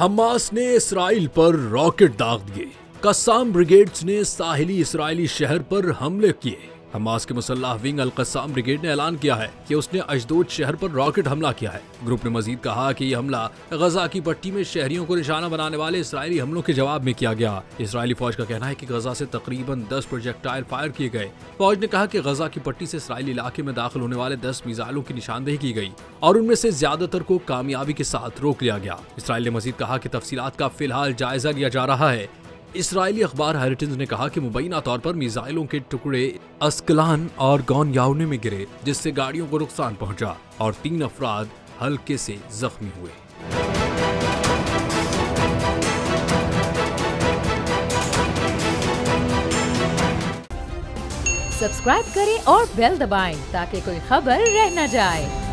Hamas ने Israel पर rocket दाग दिए। कस्साम ब्रिगेड्स ने साहिली इसराइली शहर पर हमले किए। हमास के मुसल्लाह विंग अल कस्साम ब्रिगेड ने ऐलान किया है कि उसने अशदोद शहर पर रॉकेट हमला किया है। ग्रुप ने मजीद कहा कि यह हमला गजा की पट्टी में शहरियों को निशाना बनाने वाले इसराइली हमलों के जवाब में किया गया। इसराइली फौज का कहना है कि गजा से तकरीबन 10 प्रोजेक्टाइल फायर किए गए। फौज ने कहा कि गजा की पट्टी से इसराइली इलाके में दाखिल होने वाले 10 मिसाइलों की निशानदेही की गई और उनमें से ज्यादातर को कामयाबी के साथ रोक लिया गया। इसराइल ने मजीद कहा कि तफसीलात का फिलहाल जायजा लिया जा रहा है। इसराइली अखबार हेरिटेज ने कहा कि मुबैना तौर पर मिसाइलों के टुकड़े अस्कलान और गौन यावने में गिरे, जिससे गाड़ियों को नुकसान पहुंचा और 3 अफराद हल्के से जख्मी हुए। सब्सक्राइब करें और बेल दबाएं ताकि कोई खबर रह न जाए।